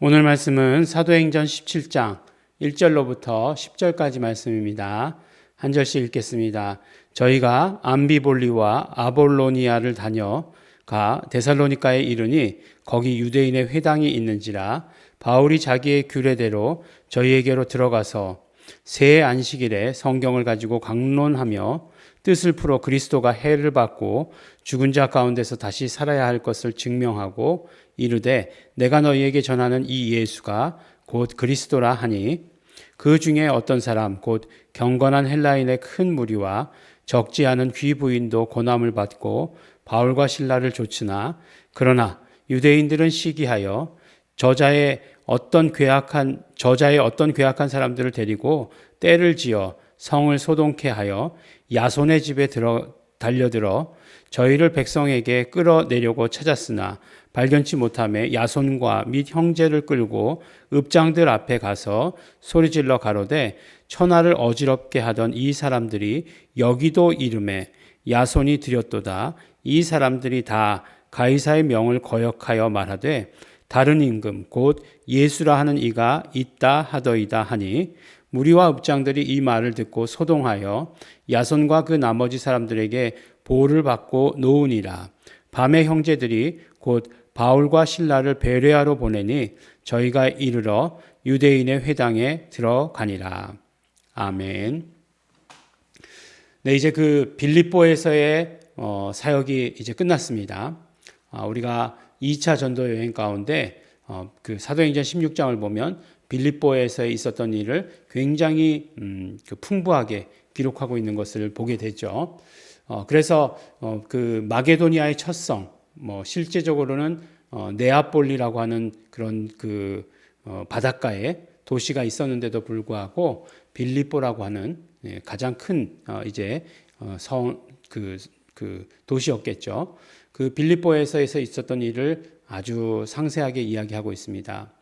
오늘 말씀은 사도행전 17장 1절로부터 10절까지 말씀입니다. 한 절씩 읽겠습니다. 저희가 암비볼리와 아볼로니아를 다녀가 데살로니가에 이르니 거기 유대인의 회당이 있는지라 바울이 자기의 규례대로 저희에게로 들어가서 새 안식일에 성경을 가지고 강론하며 뜻을 풀어 그리스도가 해를 받고 죽은 자 가운데서 다시 살아야 할 것을 증명하고 이르되 내가 너희에게 전하는 이 예수가 곧 그리스도라 하니 그 중에 어떤 사람 곧 경건한 헬라인의 큰 무리와 적지 않은 귀부인도 고난을 받고 바울과 실라를 좇으나 그러나 유대인들은 시기하여 저자의 어떤 괴악한 사람들을 데리고 떼를 지어 성을 소동케 하여 야손의 집에 달려들어 저희를 백성에게 끌어내려고 찾았으나 발견치 못하며 야손과 및 형제를 끌고 읍장들 앞에 가서 소리질러 가로되 천하를 어지럽게 하던 이 사람들이 여기도 이름에 야손이 드렸도다. 이 사람들이 다 가이사의 명을 거역하여 말하되 다른 임금 곧 예수라 하는 이가 있다 하더이다 하니 무리와 읍장들이 이 말을 듣고 소동하여 야손과 그 나머지 사람들에게 보호를 받고 놓으니라. 밤에 형제들이 곧 바울과 실라를 베레아로 보내니 저희가 이르러 유대인의 회당에 들어가니라. 아멘. 네, 이제 그 빌립보에서의 사역이 이제 끝났습니다. 우리가 2차 전도 여행 가운데 그 사도행전 16장을 보면 빌립보에서 있었던 일을 굉장히 풍부하게 기록하고 있는 것을 보게 되죠. 그래서 그 마게도니아의 첫 성, 실제적으로는 네아폴리라고 하는 그런 그 바닷가에 도시가 있었는데도 불구하고 빌립보라고 하는 가장 큰 이제 그 도시였겠죠. 그 빌립보에서 있었던 일을 아주 상세하게 이야기하고 있습니다.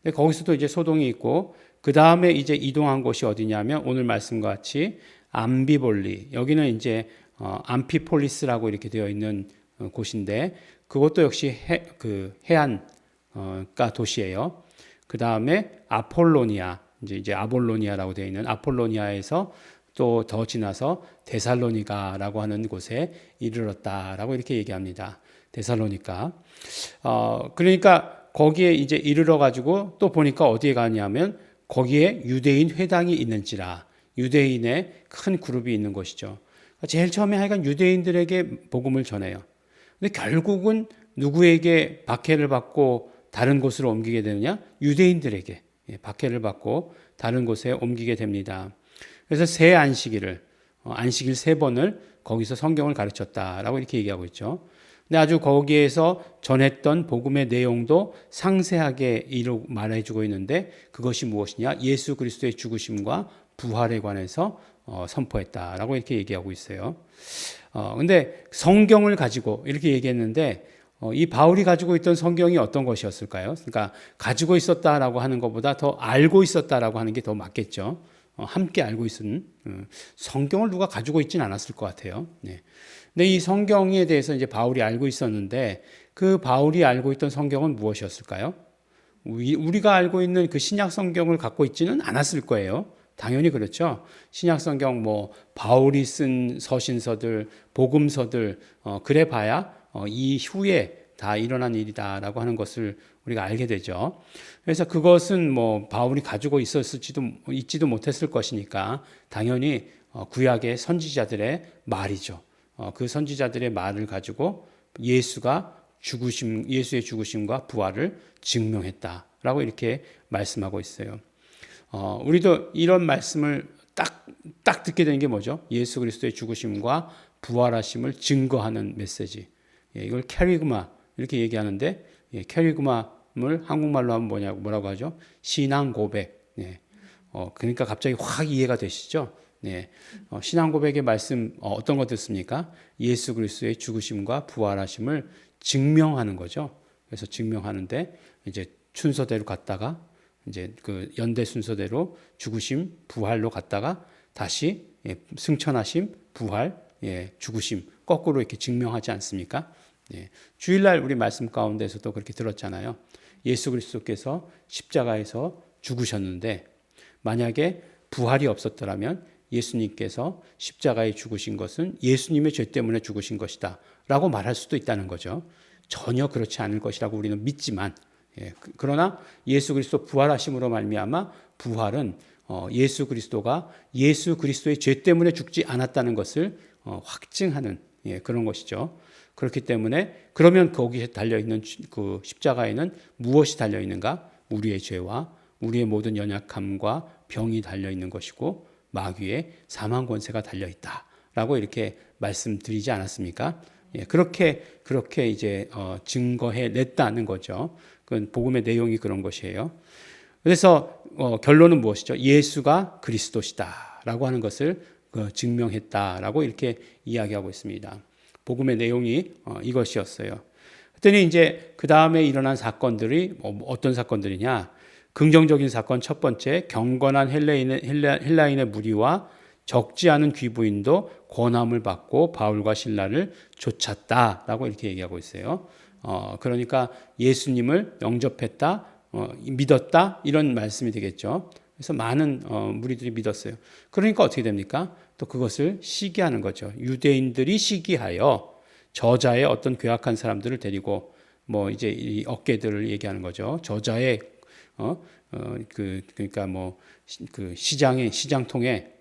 근데 거기서도 이제 소동이 있고 그 다음에 이제 이동한 곳이 어디냐면 오늘 말씀과 같이 암비볼리, 여기는 이제 암피폴리스라고 이렇게 되어 있는 곳인데 그것도 역시 해안가 도시예요. 그 다음에 아폴로니아, 이제 아볼로니아라고 되어 있는 아폴로니아에서 또 더 지나서 데살로니가라고 하는 곳에 이르렀다라고 이렇게 얘기합니다. 데살로니가. 그러니까 거기에 이제 이르러 가지고 또 보니까 어디에 가냐면 거기에 유대인 회당이 있는지라, 유대인의 큰 그룹이 있는 곳이죠. 제일 처음에 하여간 유대인들에게 복음을 전해요. 근데 결국은 누구에게 박해를 받고 다른 곳으로 옮기게 되느냐? 유대인들에게 박해를 받고 다른 곳에 옮기게 됩니다. 그래서 새 안식일 3번을 거기서 성경을 가르쳤다라고 이렇게 얘기하고 있죠. 근데 아주 거기에서 전했던 복음의 내용도 상세하게 말해주고 있는데 그것이 무엇이냐? 예수 그리스도의 죽으심과 부활에 관해서 선포했다라고 이렇게 얘기하고 있어요. 근데 성경을 가지고 이렇게 얘기했는데 이 바울이 가지고 있던 성경이 어떤 것이었을까요? 그러니까 가지고 있었다라고 하는 것보다 더 알고 있었다라고 하는 게 더 맞겠죠. 함께 알고 있은 성경을 누가 가지고 있지는 않았을 것 같아요. 네. 근데 이 성경에 대해서 이제 바울이 알고 있었는데 그 바울이 알고 있던 성경은 무엇이었을까요? 우리가 알고 있는 그 신약 성경을 갖고 있지는 않았을 거예요. 당연히 그렇죠. 신약 성경 바울이 쓴 서신서들, 복음서들 그래 봐야 이후에 다 일어난 일이다라고 하는 것을 우리가 알게 되죠. 그래서 그것은 바울이 가지고 있지도 못했을 것이니까 당연히 구약의 선지자들의 말이죠. 그 선지자들의 말을 가지고 예수의 죽으심과 부활을 증명했다라고 이렇게 말씀하고 있어요. 우리도 이런 말씀을 딱 듣게 되는 게 뭐죠? 예수 그리스도의 죽으심과 부활하심을 증거하는 메시지. 이걸 캐리그마 이렇게 얘기하는데 캐리그마를 한국말로 하면 뭐라고 하죠? 신앙 고백. 그러니까 갑자기 확 이해가 되시죠? 신앙 고백의 말씀 어떤 거 듣습니까? 예수 그리스도의 죽으심과 부활하심을 증명하는 거죠. 그래서 증명하는데 이제 순서대로 갔다가 이제 그 연대 순서대로 죽으심, 부활로 갔다가 다시 승천하심, 부활, 죽으심 거꾸로 이렇게 증명하지 않습니까? 주일날 우리 말씀 가운데서도 그렇게 들었잖아요. 예수 그리스도께서 십자가에서 죽으셨는데 만약에 부활이 없었더라면 예수님께서 십자가에 죽으신 것은 예수님의 죄 때문에 죽으신 것이다 라고 말할 수도 있다는 거죠. 전혀 그렇지 않을 것이라고 우리는 믿지만, 그러나 예수 그리스도 부활하심으로 말미암아 부활은 예수 그리스도가 예수 그리스도의 죄 때문에 죽지 않았다는 것을 확증하는 그런 것이죠. 그렇기 때문에 그러면 거기에 달려있는 그 십자가에는 무엇이 달려있는가? 우리의 죄와 우리의 모든 연약함과 병이 달려있는 것이고 마귀의 사망 권세가 달려있다라고 이렇게 말씀드리지 않았습니까? 그렇게 이제 증거해 냈다는 거죠. 그건 복음의 내용이 그런 것이에요. 그래서 결론은 무엇이죠? 예수가 그리스도시다라고 하는 것을 증명했다라고 이렇게 이야기하고 있습니다. 복음의 내용이 이것이었어요. 그랬더니 이제 그 다음에 일어난 사건들이 어떤 사건들이냐? 긍정적인 사건 첫 번째, 경건한 헬라인의 무리와 적지 않은 귀부인도 권함을 받고 바울과 실라를 쫓았다라고 이렇게 얘기하고 있어요. 그러니까 예수님을 영접했다, 믿었다 이런 말씀이 되겠죠. 그래서 많은 무리들이 믿었어요. 그러니까 어떻게 됩니까? 또 그것을 시기하는 거죠. 유대인들이 시기하여 저자의 어떤 괴악한 사람들을 데리고 뭐 이제 이 어깨들을 얘기하는 거죠. 저자의 그러니까 뭐 그 시장통에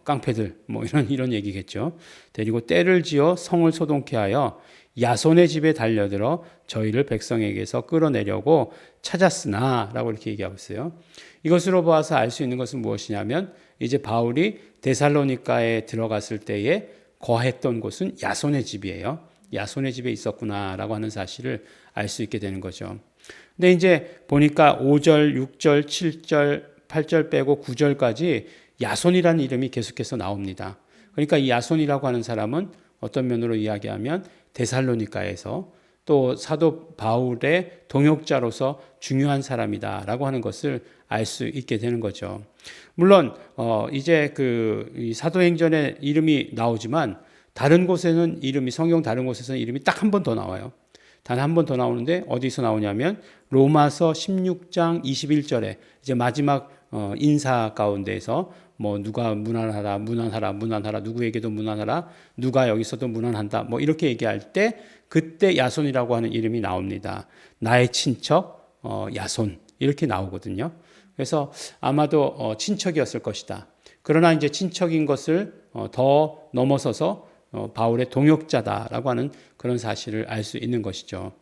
깡패들 뭐 이런 얘기겠죠. 데리고 떼를 지어 성을 소동케 하여 야손의 집에 달려들어 저희를 백성에게서 끌어내려고 찾았으나라고 이렇게 얘기하고 있어요. 이것으로 봐서 알 수 있는 것은 무엇이냐면 이제 바울이 데살로니가에 들어갔을 때에 거했던 곳은 야손의 집이에요. 야손의 집에 있었구나라고 하는 사실을 알 수 있게 되는 거죠. 근데 이제 보니까 5절, 6절, 7절, 8절 빼고 9절까지 야손이라는 이름이 계속해서 나옵니다. 그러니까 이 야손이라고 하는 사람은 어떤 면으로 이야기하면 데살로니가에서 또 사도 바울의 동역자로서 중요한 사람이다라고 하는 것을 알 수 있게 되는 거죠. 물론 이제 이 사도행전에 이름이 나오지만 다른 곳에는 이름이 성경 다른 곳에서는 이름이 딱 한 번 더 나와요. 단 한 번 더 나오는데 어디서 나오냐면 로마서 16장 21절에 이제 마지막 인사 가운데에서 뭐 누가 무난하라 누구에게도 무난하라 누가 여기서도 무난한다 뭐 이렇게 얘기할 때 그때 야손이라고 하는 이름이 나옵니다. 나의 친척 야손 이렇게 나오거든요. 그래서 아마도 친척이었을 것이다. 그러나 이제 친척인 것을 더 넘어서서 바울의 동역자다라고 하는 그런 사실을 알 수 있는 것이죠.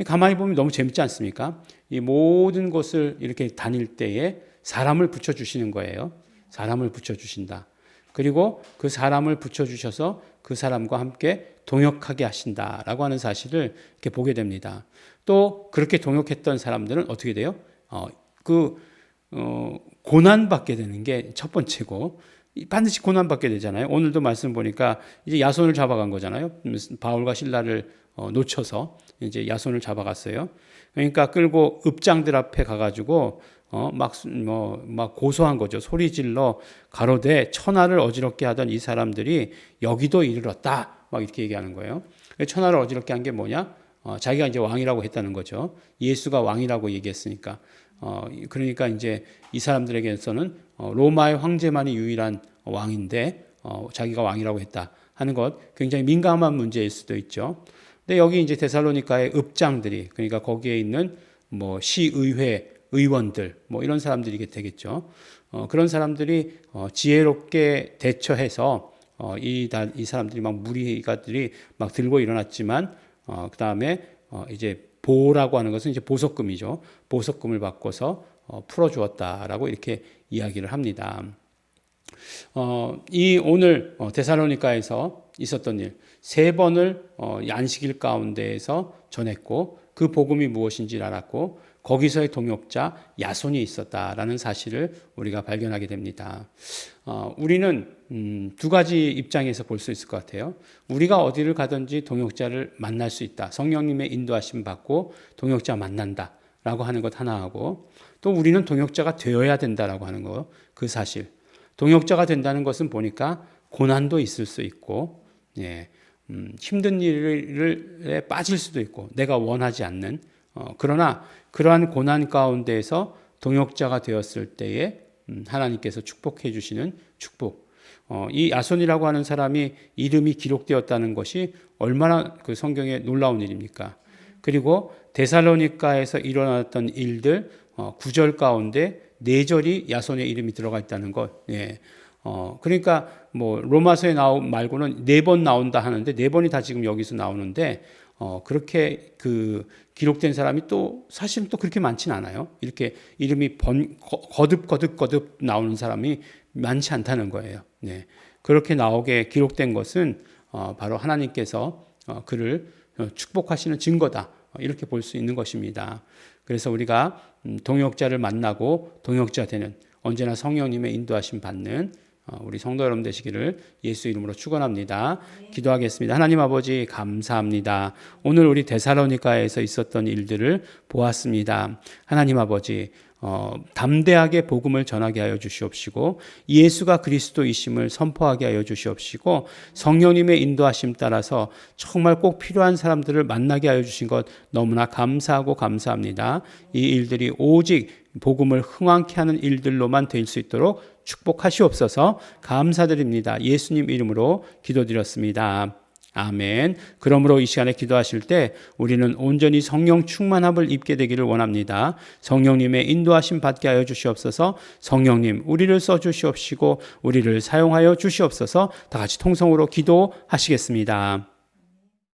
가만히 보면 너무 재밌지 않습니까? 이 모든 곳을 이렇게 다닐 때에 사람을 붙여주시는 거예요. 사람을 붙여주신다. 그리고 그 사람을 붙여주셔서 그 사람과 함께 동역하게 하신다라고 하는 사실을 이렇게 보게 됩니다. 또 그렇게 동역했던 사람들은 어떻게 돼요? 고난받게 되는 게 첫 번째고 반드시 고난받게 되잖아요. 오늘도 말씀 보니까 이제 야손을 잡아간 거잖아요. 바울과 실라를 놓쳐서 이제 야손을 잡아갔어요. 그러니까 끌고 읍장들 앞에 가가지고 막 고소한 거죠. 소리 질러 가로되 천하를 어지럽게 하던 이 사람들이 여기도 이르렀다. 막 이렇게 얘기하는 거예요. 천하를 어지럽게 한 게 뭐냐? 자기가 이제 왕이라고 했다는 거죠. 예수가 왕이라고 얘기했으니까. 그러니까 이제 이 사람들에게서는 로마의 황제만이 유일한 왕인데 자기가 왕이라고 했다 하는 것 굉장히 민감한 문제일 수도 있죠. 근데 여기 이제 데살로니가의 읍장들이 그러니까 거기에 있는 뭐 시의회 의원들 뭐 이런 사람들이 되겠죠. 그런 사람들이 지혜롭게 대처해서 이 사람들이 막 무리가들이 막 들고 일어났지만 그 다음에 이제 보라고 하는 것은 이제 보석금이죠. 보석금을 바꿔서 풀어주었다라고 이렇게 이야기를 합니다. 이 오늘 데살로니가에서 있었던 일, 3번을 안식일 가운데에서 전했고 그 복음이 무엇인지 알았고 거기서의 동역자 야손이 있었다라는 사실을 우리가 발견하게 됩니다. 우리는 2가지 입장에서 볼 수 있을 것 같아요. 우리가 어디를 가든지 동역자를 만날 수 있다. 성령님의 인도하심 받고 동역자 만난다라고 하는 것 하나하고 또 우리는 동역자가 되어야 된다라고 하는 거, 그 사실. 동역자가 된다는 것은 보니까 고난도 있을 수 있고 힘든 일에 빠질 수도 있고 내가 원하지 않는 그러나 그러한 고난 가운데에서 동역자가 되었을 때에 하나님께서 축복해 주시는 축복. 이 야손이라고 하는 사람이 이름이 기록되었다는 것이 얼마나 그 성경에 놀라운 일입니까? 그리고 데살로니가에서 일어났던 일들 9절 가운데 4절이 야손의 이름이 들어가 있다는 것. 예. 그러니까 뭐 로마서에 말고는 4번 나온다 하는데 4번이 다 지금 여기서 나오는데 그렇게 그 기록된 사람이 또 사실은 또 그렇게 많진 않아요. 이렇게 이름이 거듭 나오는 사람이 많지 않다는 거예요. 네. 그렇게 나오게 기록된 것은 바로 하나님께서 그를 축복하시는 증거다. 이렇게 볼 수 있는 것입니다. 그래서 우리가 동역자를 만나고 동역자 되는 언제나 성령님의 인도하심 받는 우리 성도 여러분 되시기를 예수 이름으로 축원합니다. 기도하겠습니다. 하나님 아버지 감사합니다. 오늘 우리 데살로니가에서 있었던 일들을 보았습니다. 하나님 아버지 담대하게 복음을 전하게 하여 주시옵시고 예수가 그리스도이심을 선포하게 하여 주시옵시고 성령님의 인도하심 따라서 정말 꼭 필요한 사람들을 만나게 하여 주신 것 너무나 감사하고 감사합니다. 이 일들이 오직 복음을 흥왕케 하는 일들로만 될 수 있도록 축복하시옵소서. 감사드립니다. 예수님 이름으로 기도드렸습니다. 아멘. 그러므로 이 시간에 기도하실 때 우리는 온전히 성령 충만함을 입게 되기를 원합니다. 성령님의 인도하심 받게 하여 주시옵소서. 성령님 우리를 써주시옵시고 우리를 사용하여 주시옵소서. 다 같이 통성으로 기도하시겠습니다.